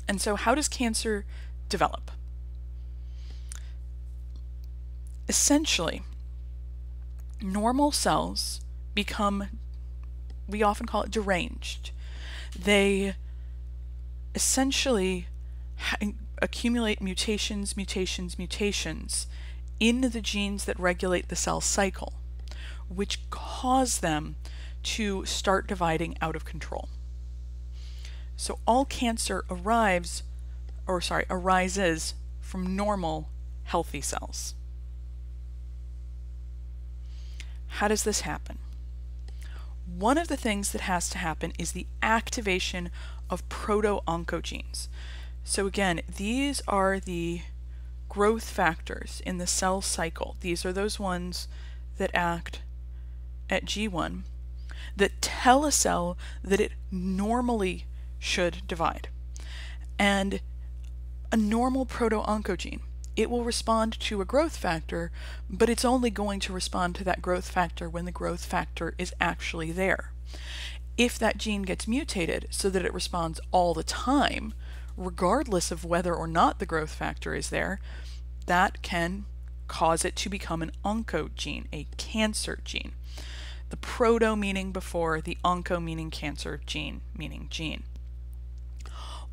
And so how does cancer develop? Essentially, normal cells become, we often call it deranged. They essentially accumulate mutations in the genes that regulate the cell cycle, which cause them to start dividing out of control. So all cancer arises from normal, healthy cells. How does this happen? One of the things that has to happen is the activation of proto-oncogenes. So again, these are the growth factors in the cell cycle. These are those ones that act at G1 that tell a cell that it normally should divide. And a normal proto-oncogene, it will respond to a growth factor, but it's only going to respond to that growth factor when the growth factor is actually there. If that gene gets mutated so that it responds all the time, regardless of whether or not the growth factor is there, that can cause it to become an oncogene, a cancer gene. The proto meaning before, the onco meaning cancer, gene meaning gene.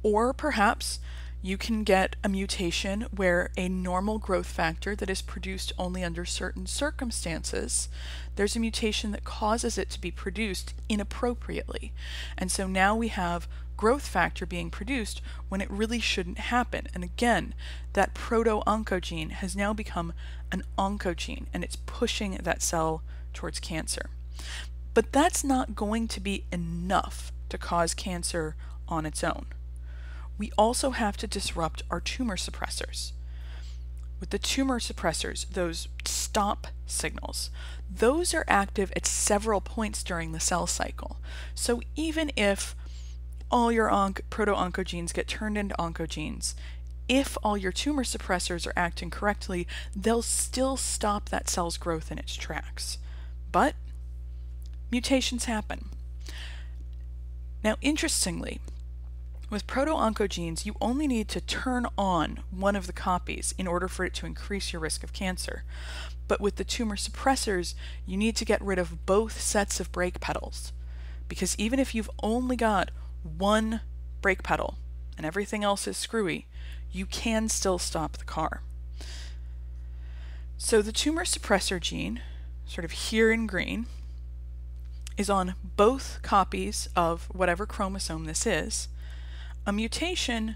Or perhaps you can get a mutation where a normal growth factor that is produced only under certain circumstances, there's a mutation that causes it to be produced inappropriately. And so now we have growth factor being produced when it really shouldn't happen. And again, that proto-oncogene has now become an oncogene, and it's pushing that cell towards cancer. But that's not going to be enough to cause cancer on its own. We also have to disrupt our tumor suppressors. With the tumor suppressors, those stop signals, those are active at several points during the cell cycle. So even if all your proto-oncogenes get turned into oncogenes, if all your tumor suppressors are acting correctly, they'll still stop that cell's growth in its tracks. But mutations happen. Now, interestingly, with proto-oncogenes, you only need to turn on one of the copies in order for it to increase your risk of cancer. But with the tumor suppressors, you need to get rid of both sets of brake pedals. Because even if you've only got one brake pedal and everything else is screwy, you can still stop the car. So the tumor suppressor gene, sort of here in green, is on both copies of whatever chromosome this is. A mutation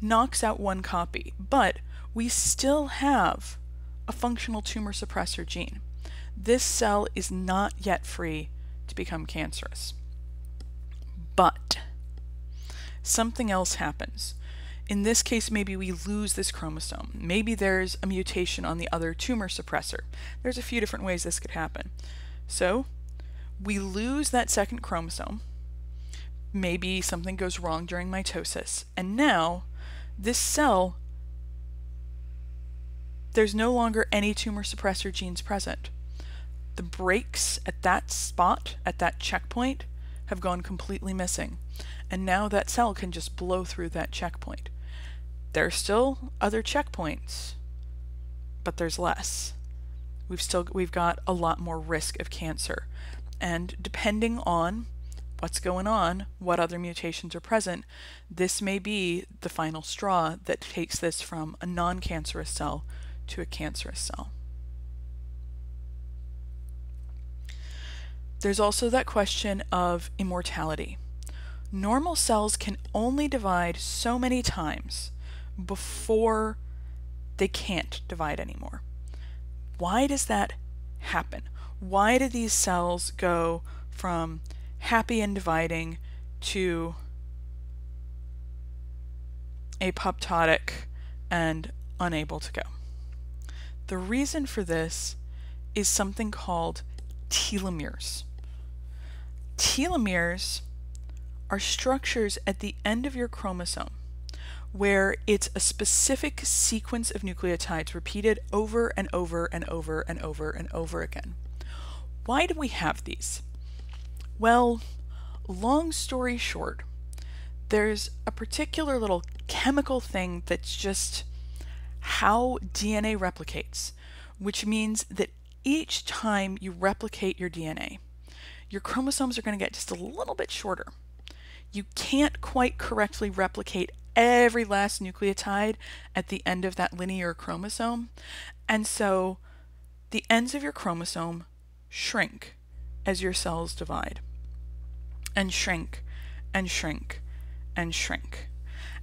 knocks out one copy, but we still have a functional tumor suppressor gene. This cell is not yet free to become cancerous. But something else happens. In this case, maybe we lose this chromosome. Maybe there's a mutation on the other tumor suppressor. There's a few different ways this could happen. So we lose that second chromosome. Maybe something goes wrong during mitosis, and now this cell, there's no longer any tumor suppressor genes present. The brakes at that spot, at that checkpoint, have gone completely missing, and now that cell can just blow through that checkpoint. There are still other checkpoints, but there's less. We've got a lot more risk of cancer, and depending on what's going on, what other mutations are present, this may be the final straw that takes this from a non-cancerous cell to a cancerous cell. There's also that question of immortality. Normal cells can only divide so many times before they can't divide anymore. Why does that happen? Why do these cells go from happy and dividing to apoptotic and unable to go? The reason for this is something called telomeres. Telomeres are structures at the end of your chromosome where it's a specific sequence of nucleotides repeated over and over and over and over and over again. Why do we have these? Well, long story short, there's a particular little chemical thing that's just how DNA replicates, which means that each time you replicate your DNA, your chromosomes are going to get just a little bit shorter. You can't quite correctly replicate every last nucleotide at the end of that linear chromosome, and so the ends of your chromosome shrink as your cells divide, and shrink, and shrink, and shrink.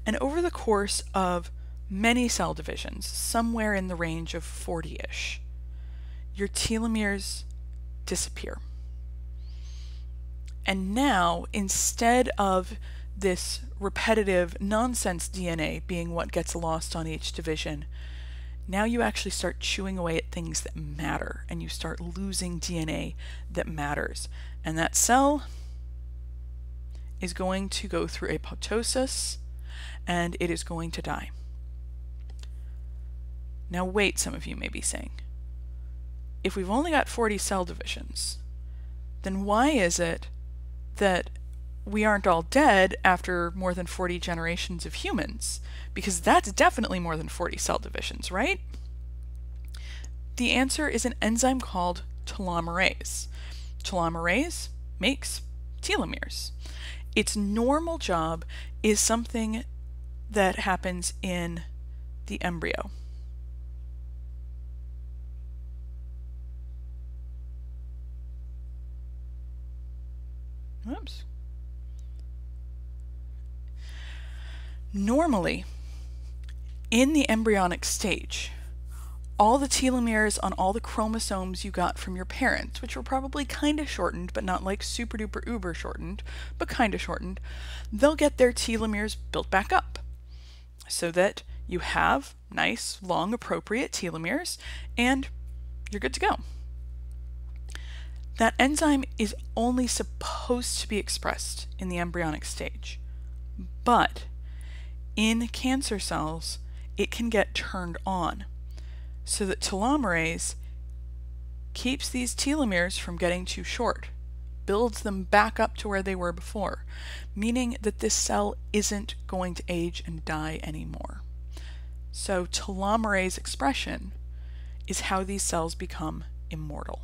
And over the course of many cell divisions, somewhere in the range of 40-ish, your telomeres disappear. And now, instead of this repetitive nonsense DNA being what gets lost on each division, now you actually start chewing away at things that matter, and you start losing DNA that matters. And that cell is going to go through apoptosis, and it is going to die. Now wait, some of you may be saying, if we've only got 40 cell divisions, then why is it that we aren't all dead after more than 40 generations of humans? Because that's definitely more than 40 cell divisions, right? The answer is an enzyme called telomerase. Telomerase makes telomeres. Its normal job is something that happens in the embryo. Oops. Normally, in the embryonic stage, all the telomeres on all the chromosomes you got from your parents, which were probably kind of shortened, but not like super duper uber shortened, but kind of shortened, they'll get their telomeres built back up so that you have nice, long, appropriate telomeres, and you're good to go. That enzyme is only supposed to be expressed in the embryonic stage, but in cancer cells, it can get turned on so that telomerase keeps these telomeres from getting too short, builds them back up to where they were before, meaning that this cell isn't going to age and die anymore. So telomerase expression is how these cells become immortal.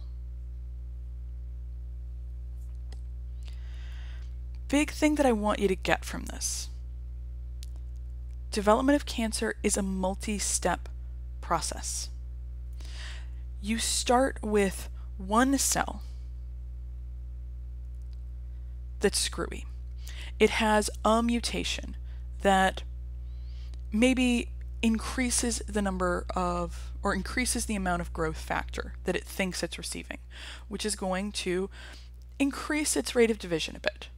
Big thing that I want you to get from this. Development of cancer is a multi-step process. You start with one cell that's screwy. It has a mutation that maybe increases the number of, or increases the amount of growth factor that it thinks it's receiving, which is going to increase its rate of division a bit.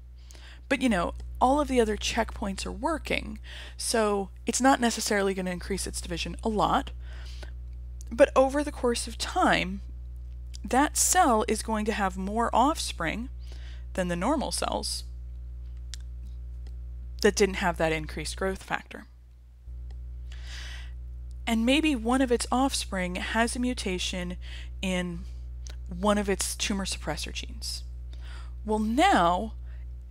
But you know, all of the other checkpoints are working, so it's not necessarily going to increase its division a lot. But over the course of time, that cell is going to have more offspring than the normal cells that didn't have that increased growth factor. And maybe one of its offspring has a mutation in one of its tumor suppressor genes. Well, now,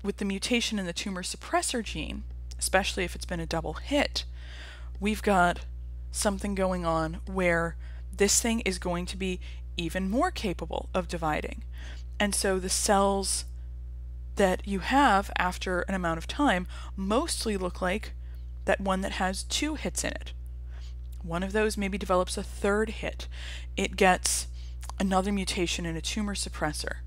with the mutation in the tumor suppressor gene, especially if it's been a double hit, we've got something going on where this thing is going to be even more capable of dividing. And so the cells that you have after an amount of time mostly look like that one that has 2 hits in it. One of those maybe develops a 3rd hit. It gets another mutation in a tumor suppressor.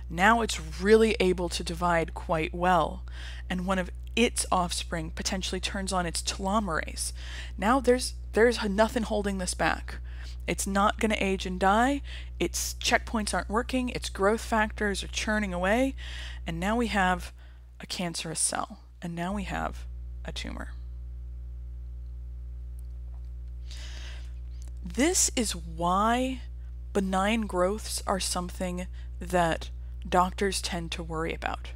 Now it's really able to divide quite well, and one of its offspring potentially turns on its telomerase. Now there's nothing holding this back. It's not going to age and die, its checkpoints aren't working, its growth factors are churning away, and now we have a cancerous cell, and now we have a tumor. This is why benign growths are something that doctors tend to worry about.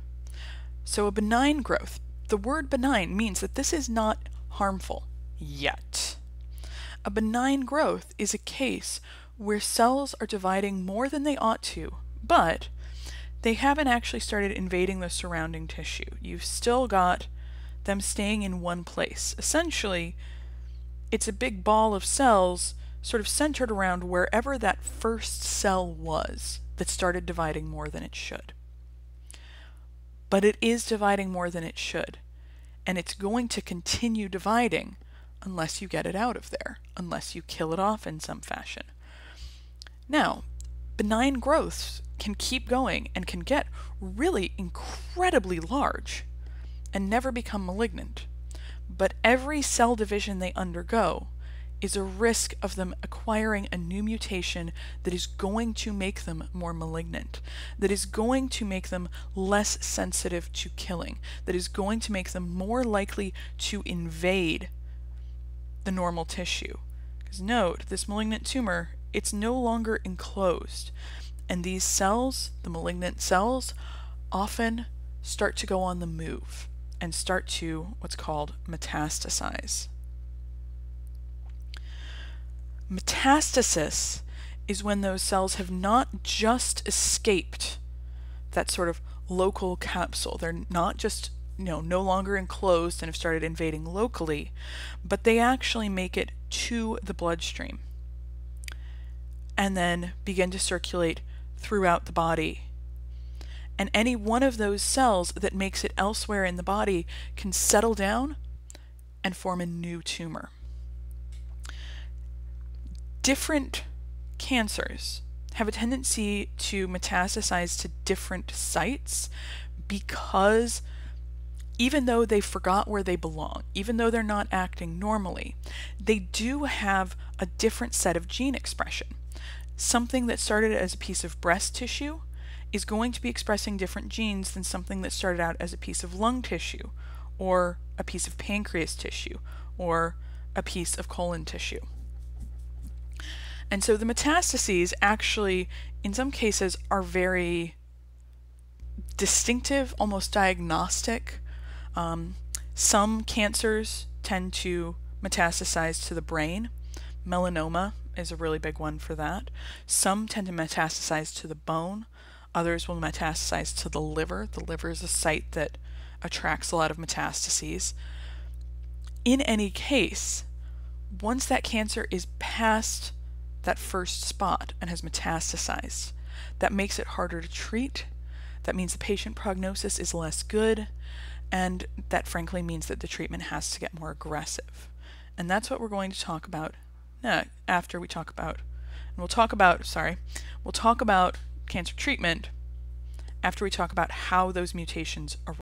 So a benign growth, the word benign means that this is not harmful yet. A benign growth is a case where cells are dividing more than they ought to, but they haven't actually started invading the surrounding tissue. You've still got them staying in one place. Essentially, it's a big ball of cells sort of centered around wherever that first cell was that started dividing more than it should. But it is dividing more than it should, and it's going to continue dividing unless you get it out of there, unless you kill it off in some fashion. Now, benign growths can keep going and can get really incredibly large and never become malignant. But every cell division they undergo is a risk of them acquiring a new mutation that is going to make them more malignant, that is going to make them less sensitive to killing, that is going to make them more likely to invade the normal tissue. Because note, this malignant tumor, it's no longer enclosed, and these cells, the malignant cells, often start to go on the move and start to what's called metastasize. Metastasis is when those cells have not just escaped that sort of local capsule. They're not just no longer enclosed and have started invading locally, but they actually make it to the bloodstream and then begin to circulate throughout the body. And any one of those cells that makes it elsewhere in the body can settle down and form a new tumor. Different cancers have a tendency to metastasize to different sites because even though they forgot where they belong, even though they're not acting normally, they do have a different set of gene expression. Something that started as a piece of breast tissue is going to be expressing different genes than something that started out as a piece of lung tissue, or a piece of pancreas tissue, or a piece of colon tissue. And so the metastases actually, in some cases, are very distinctive, almost diagnostic. Some cancers tend to metastasize to the brain. Melanoma is a really big one for that. Some tend to metastasize to the bone. Others will metastasize to the liver. The liver is a site that attracts a lot of metastases. In any case, once that cancer is past that first spot and has metastasized, that makes it harder to treat. That means the patient prognosis is less good, and that frankly means that the treatment has to get more aggressive. And that's what we're going to talk about after we talk about, and we'll talk about cancer treatment after we talk about how those mutations arise.